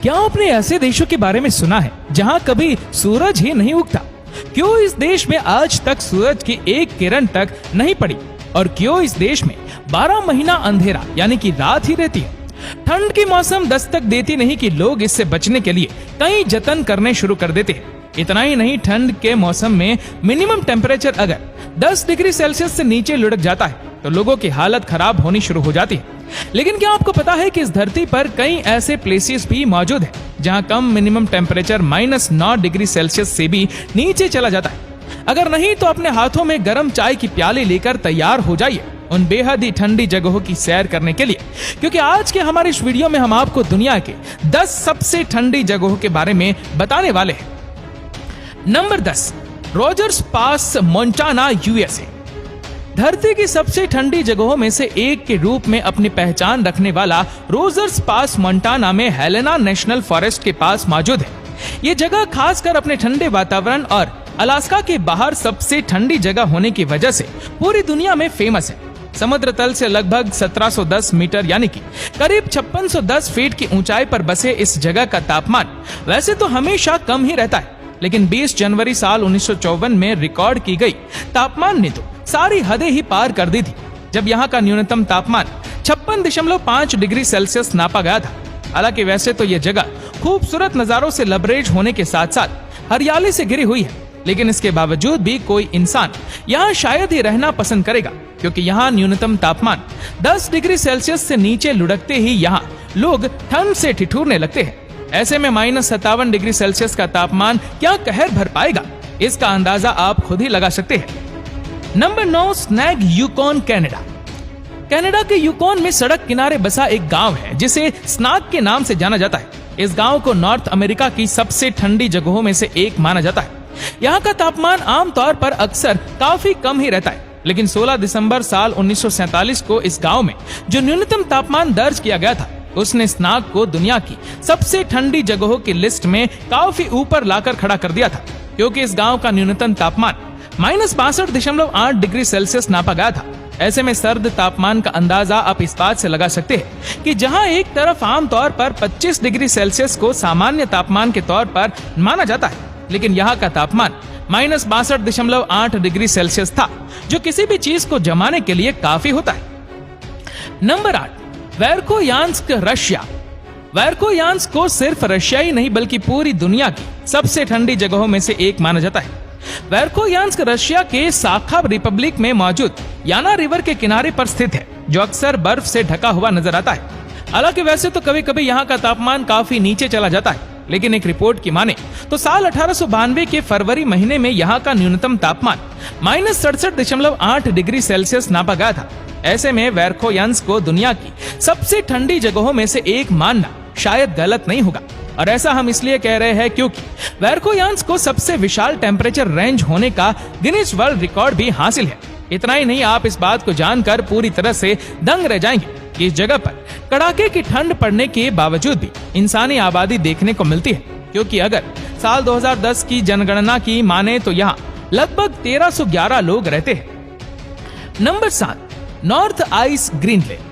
क्या आपने ऐसे देशों के बारे में सुना है जहां कभी सूरज ही नहीं उगता? क्यों इस देश में आज तक सूरज की एक किरण तक नहीं पड़ी? और क्यों इस देश में 12 महीना अंधेरा यानी कि रात ही रहती है? ठंड की मौसम दस्तक देती नहीं कि लोग इससे बचने के लिए कई जतन करने शुरू कर देते हैं। इतना ही नहीं, ठंड के मौसम में मिनिमम टेम्परेचर अगर 10 डिग्री सेल्सियस से नीचे लुढ़क जाता है तो लोगों की हालत खराब होनी शुरू हो जाती है। लेकिन क्या आपको पता है कि इस धरती पर कई ऐसे प्लेसेस भी मौजूद हैं जहां कम मिनिमम टेम्परेचर -9 डिग्री सेल्सियस से भी नीचे चला जाता है? अगर नहीं तो अपने हाथों में गर्म चाय की प्याली लेकर तैयार हो जाइए उन बेहद ही ठंडी जगहों की सैर करने के लिए, क्योंकि आज के हमारे इस वीडियो में हम आपको दुनिया के 10 सबसे ठंडी जगहों के बारे में बताने वाले हैं। नंबर 10, रोजर्स पास, मोंटाना, यूएसए। धरती की सबसे ठंडी जगहों में से एक के रूप में अपनी पहचान रखने वाला रोजर्स पास मोंटाना में हेलेना नेशनल फॉरेस्ट के पास मौजूद है। ये जगह खासकर अपने ठंडे वातावरण और अलास्का के बाहर सबसे ठंडी जगह होने की वजह से पूरी दुनिया में फेमस है। समुद्र तल से लगभग 1710 मीटर यानी कि करीब 5610 फीट की ऊंचाई पर बसे इस जगह का तापमान वैसे तो हमेशा कम ही रहता है, लेकिन 20 जनवरी साल 1954 में रिकॉर्ड की गई तापमान ने तो सारी हदें ही पार कर दी थी, जब यहाँ का न्यूनतम तापमान 56.5 डिग्री सेल्सियस नापा गया था। हालांकि वैसे तो यह जगह खूबसूरत नजारों से लबरेज होने के साथ साथ हरियाली से घिरी हुई है, लेकिन इसके बावजूद भी कोई इंसान यहाँ शायद ही रहना पसंद करेगा, क्योंकि यहाँ न्यूनतम तापमान 10 डिग्री सेल्सियस से नीचे लुढ़कते ही यहाँ लोग ठंड से ठिठुरने लगते हैं। ऐसे में -57 डिग्री सेल्सियस का तापमान क्या कहर भर पाएगा, इसका अंदाजा आप खुद ही लगा सकते हैं। Number 9, snag, Yukon, Canada. Canada के यूकॉन में सड़क किनारे बसा एक गांव है जिसे स्नाग के नाम से जाना जाता है। इस गांव को नॉर्थ अमेरिका की सबसे ठंडी जगहों में से एक माना जाता है। यहाँ का तापमान आमतौर पर अक्सर काफी कम ही रहता है, लेकिन 16 दिसंबर साल 1947 को इस गांव में जो न्यूनतम तापमान दर्ज किया गया था उसने स्नाग को दुनिया की सबसे ठंडी जगहों की लिस्ट में काफी ऊपर लाकर खड़ा कर दिया था, क्योंकि इस गांव का न्यूनतम तापमान -62.8 डिग्री सेल्सियस नापा गया था। ऐसे में सर्द तापमान का अंदाजा आप इस बात से लगा सकते हैं कि जहां एक तरफ आमतौर पर 25 डिग्री सेल्सियस को सामान्य तापमान के तौर पर माना जाता है, लेकिन यहाँ का तापमान -62.8 डिग्री सेल्सियस था, जो किसी भी चीज को जमाने के लिए काफी होता है। Number 8, वेरखोयांस्क, Russia. वेरखोयांस्क को सिर्फ रशिया ही नहीं बल्कि पूरी दुनिया की सबसे ठंडी जगहों में से एक माना जाता है। वेरखोयांस्क रशिया के साखा रिपब्लिक में मौजूद याना रिवर के किनारे पर स्थित है, जो अक्सर बर्फ से ढका हुआ नजर आता है। हालांकि वैसे तो कभी कभी यहाँ का तापमान काफी नीचे चला जाता है, लेकिन एक रिपोर्ट की माने तो साल 1892 के फरवरी महीने में यहाँ का न्यूनतम तापमान -67.8 डिग्री सेल्सियस नापा गया था। ऐसे में वेरखोयांस्क को दुनिया की सबसे ठंडी जगहों में से एक मानना शायद गलत नहीं होगा, और ऐसा हम इसलिए कह रहे हैं क्योंकि वेरखोयांस्क को सबसे विशाल टेम्परेचर रेंज होने का गिनीज वर्ल्ड रिकॉर्ड भी हासिल है। इतना ही नहीं, आप इस बात को जानकर पूरी तरह से दंग रह जाएंगे कि इस जगह पर कड़ाके की ठंड पड़ने के बावजूद भी इंसानी आबादी देखने को मिलती है, क्योंकि अगर साल 2010 की जनगणना की माने तो यहाँ लगभग 1311 लोग रहते हैं। Number 7, north ice, Greenland.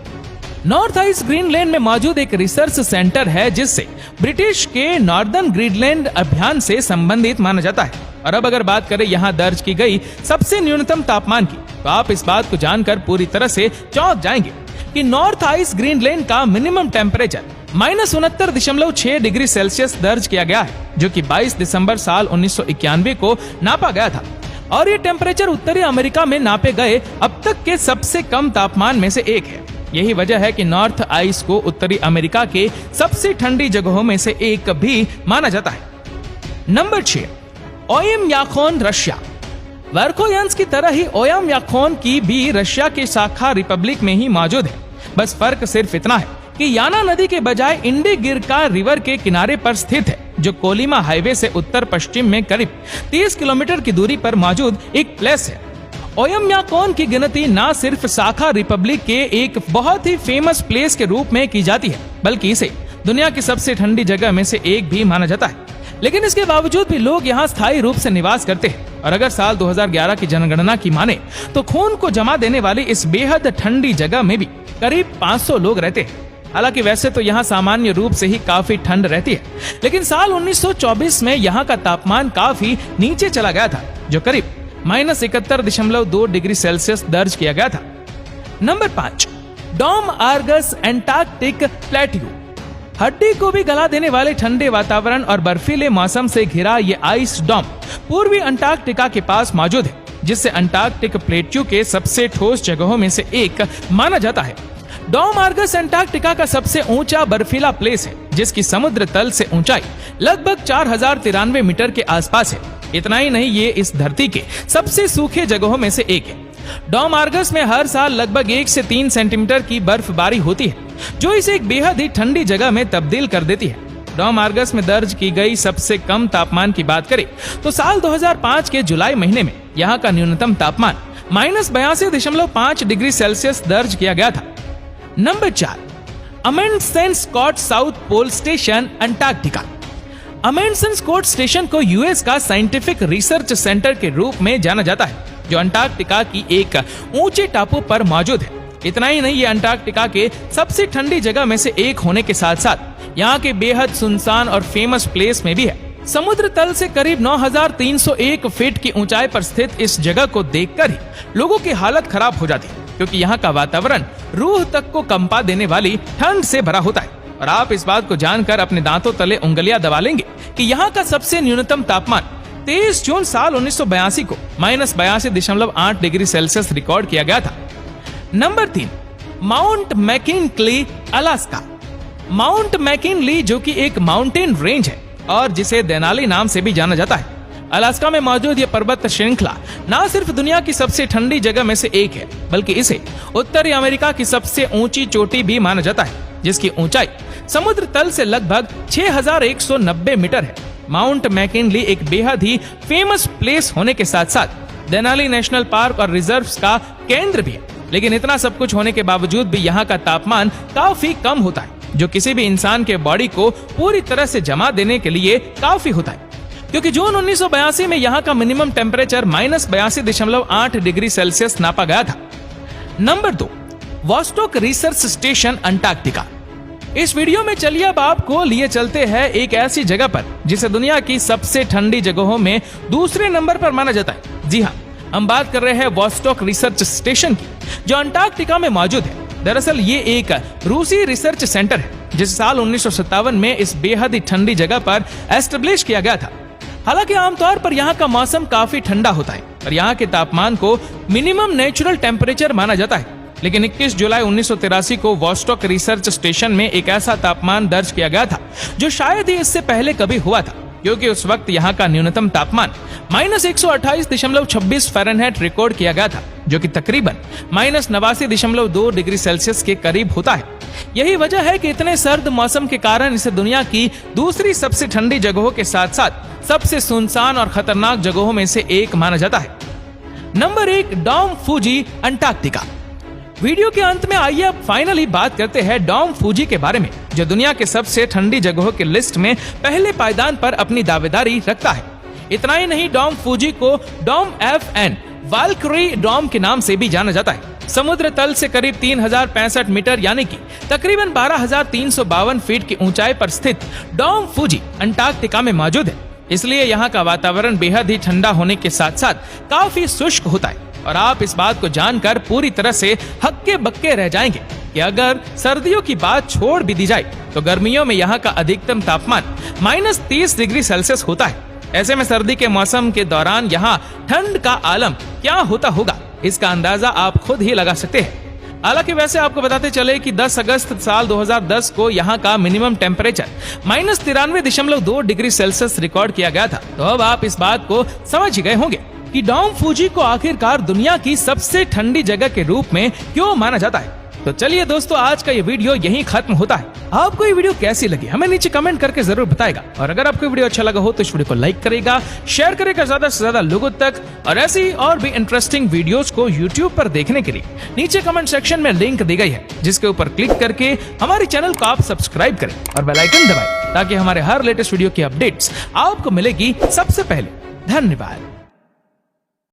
North ice Greenland में मौजूद एक रिसर्च सेंटर है जिससे ब्रिटिश के नॉर्दर्न ग्रीनलैंड अभियान से संबंधित माना जाता है। और अब अगर बात करें यहाँ दर्ज की गई सबसे न्यूनतम तापमान की, तो आप इस बात को जानकर पूरी तरह से चौंक जाएंगे कि नॉर्थ आइस ग्रीनलैंड का मिनिमम टेम्परेचर -69.6 डिग्री सेल्सियस दर्ज किया गया है, जो कि 22 दिसंबर साल 1991 को नापा गया था। और ये टेम्परेचर उत्तरी अमेरिका में नापे गए अब तक के सबसे कम तापमान में से एक है। यही वजह है कि नॉर्थ आइस को उत्तरी अमेरिका के सबसे ठंडी जगहों में से एक भी माना जाता है। Number 6, ओयमयाकोन, Russia. वेरखोयांस्क की तरह ही ओयमयाकोन की भी रशिया के साखा रिपब्लिक में ही मौजूद है। बस फर्क सिर्फ इतना है कि याना नदी के बजाय इंडिगिरका रिवर के किनारे पर स्थित है, जो कोलिमा हाईवे से उत्तर पश्चिम में करीब 30 किलोमीटर की दूरी पर मौजूद एक प्लेस है। ओयमयाकोन की गिनती न सिर्फ साखा रिपब्लिक के एक बहुत ही फेमस प्लेस के रूप में की जाती है, बल्कि इसे दुनिया की सबसे ठंडी जगह में से एक भी माना जाता है। लेकिन इसके बावजूद भी लोग यहाँ स्थायी रूप से निवास करते हैं। और अगर साल 2011 की जनगणना की माने तो खून को जमा देने वाली इस बेहद ठंडी जगह में भी करीब 500 लोग रहते हैं। हालांकि वैसे तो यहाँ सामान्य रूप से ही काफी ठंड रहती है, लेकिन साल 1924 में यहाँ का तापमान काफी नीचे चला गया था, जो करीब -71.2 डिग्री सेल्सियस दर्ज किया गया था। Number 5, Dome Argus Antarctic plateau. हड्डी को भी गला देने वाले ठंडे वातावरण और बर्फीले मौसम से घिरा ये आइस डॉम पूर्वी अंटार्कटिका के पास मौजूद है, जिससे अंटार्कटिक प्लेट्यू के सबसे ठोस जगहों में से एक माना जाता है। डॉम आर्गस अंटार्कटिका का सबसे ऊंचा बर्फीला प्लेस है, जिसकी समुद्र तल से ऊंचाई लगभग 4093 मीटर के आसपास है। इतना ही नहीं, ये इस धरती के सबसे सूखे जगहों में से एक है। डॉम आर्गस में हर साल लगभग 1 से 3 सेंटीमीटर की बर्फबारी होती है, जो इसे एक बेहद ही ठंडी जगह में तब्दील कर देती है। डॉम आर्गस में दर्ज की गई सबसे कम तापमान की बात करें तो साल 2005 के जुलाई महीने में यहाँ का न्यूनतम तापमान -82.5 डिग्री सेल्सियस दर्ज किया गया था। Number 4, Amundsen Scott South Pole station Antarctica. Amundsen Scott station को यूएस का साइंटिफिक रिसर्च सेंटर के रूप में जाना जाता है, जो अंटार्कटिका की एक ऊंचे टापू पर मौजूद है। इतना ही नहीं, ये अंटार्कटिका के सबसे ठंडी जगह में से एक होने के साथ साथ यहाँ के बेहद सुनसान और फेमस प्लेस में भी है। समुद्र तल से करीब 9301 फीट की ऊंचाई पर स्थित इस जगह को देखकर ही लोगों की हालत खराब हो जाती है, क्योंकि यहाँ का वातावरण रूह तक को कंपा देने वाली ठंड से भरा होता है। और आप इस बात को जानकर अपने दांतों तले उंगलियां दबा लेंगे कि यहाँ का सबसे न्यूनतम तापमान 23 जून साल 1982 को -82.8 डिग्री सेल्सियस रिकॉर्ड किया गया था। Number 3, mount McKinley, Alaska. Mount McKinley, जो कि एक माउंटेन रेंज है और जिसे देनाली नाम से भी जाना जाता है, अलास्का में मौजूद यह पर्वत श्रृंखला न सिर्फ दुनिया की सबसे ठंडी जगह में से एक है, बल्कि इसे उत्तरी अमेरिका की सबसे ऊंची चोटी भी माना जाता है, जिसकी ऊंचाई समुद्र तल से लगभग 6190 मीटर है। माउंट मैकिनली एक बेहद ही फेमस प्लेस होने के साथ साथ देनाली नेशनल पार्क और रिजर्व्स का केंद्र भी है। लेकिन इतना सब कुछ होने के बावजूद भी यहाँ का तापमान काफी कम होता है, जो किसी भी इंसान के बॉडी को पूरी तरह से जमा देने के लिए काफी होता है, क्योंकि जून 1982 में यहाँ का मिनिमम टेम्परेचर -82.8 डिग्री सेल्सियस नापा गया था। Number 2, Vostok research station Antarctica. इस वीडियो में चलिए अब आपको लिए चलते हैं एक ऐसी जगह पर जिसे दुनिया की सबसे ठंडी जगहों में दूसरे नंबर पर माना जाता है। जी हाँ, हम बात कर रहे हैं वॉस्टॉक रिसर्च स्टेशन की, जो अंटार्कटिका में मौजूद है। दरअसल ये एक रूसी रिसर्च सेंटर है, जिसे साल 1957 में इस बेहद ही ठंडी जगह पर एस्टेब्लिश किया गया था। हालांकि आमतौर पर यहाँ का मौसम काफी ठंडा होता है और यहाँ के तापमान को मिनिमम नेचुरल टेम्परेचर माना जाता है, लेकिन 21 जुलाई 1983 को वॉस्टॉक रिसर्च स्टेशन में एक ऐसा तापमान दर्ज किया गया था जो शायद ही इससे पहले कभी हुआ था, क्योंकि उस वक्त यहाँ का न्यूनतम तापमान -128.26 फ़ारेनहाइट रिकॉर्ड किया गया था, जो कि तकरीबन -89.2 डिग्री सेल्सियस के करीब होता है। यही वजह है कि इतने सर्द मौसम के कारण इसे दुनिया की दूसरी सबसे ठंडी जगहों के साथ साथ सबसे सुनसान और खतरनाक जगहों में से एक माना जाता है। Number 1, Dome Fuji, Antarctica. Video के अंत में आइए अब फाइनली बात करते हैं डॉम फूजी के बारे में, जो दुनिया के सबसे ठंडी जगहों के लिस्ट में पहले पायदान पर अपनी दावेदारी रखता है। इतना ही नहीं, डॉम फूजी को डॉम FN वाल्क्यरी डॉम के नाम से भी जाना जाता है। समुद्र तल से करीब 3065 मीटर यानी कि तकरीबन 12,352 फीट की ऊंचाई पर स्थित डॉम फूजी अंटार्कटिका में मौजूद है। इसलिए यहाँ का वातावरण बेहद ही ठंडा होने के साथ साथ काफी शुष्क होता है। और आप इस बात को जानकर पूरी तरह से हक्के बक्के रह जाएंगे कि अगर सर्दियों की बात छोड़ भी दी जाए तो गर्मियों में यहाँ का अधिकतम तापमान -30 डिग्री सेल्सियस होता है। ऐसे में सर्दी के मौसम के दौरान यहाँ ठंड का आलम क्या होता होगा, इसका अंदाजा आप खुद ही लगा सकते हैं। हालांकि वैसे आपको बताते चले कि 10 अगस्त साल 2010 को यहाँ का minimum temperature -93.2 degree Celsius record किया गया था। तो अब आप इस बात को समझ ही गए होंगे कि डॉम फूजी को आखिरकार दुनिया की सबसे ठंडी जगह के रूप में क्यों माना जाता है। तो चलिए दोस्तों, आज का ये वीडियो यहीं खत्म होता है। आपको ये वीडियो कैसी लगी हमें नीचे कमेंट करके जरूर बताएगा, और अगर आपको वीडियो अच्छा लगा हो तो इस वीडियो को लाइक करेगा, शेयर करेगा ज्यादा से ज्यादा लोगों तक। और ऐसी और भी इंटरेस्टिंग वीडियोस को YouTube पर देखने के लिए नीचे कमेंट सेक्शन में लिंक दी गई है, जिसके ऊपर क्लिक करके हमारे चैनल को आप सब्सक्राइब करें और बेल आइकन दबाएं, ताकि हमारे हर लेटेस्ट वीडियो की अपडेट्स आपको मिलेगी सबसे पहले। धन्यवाद।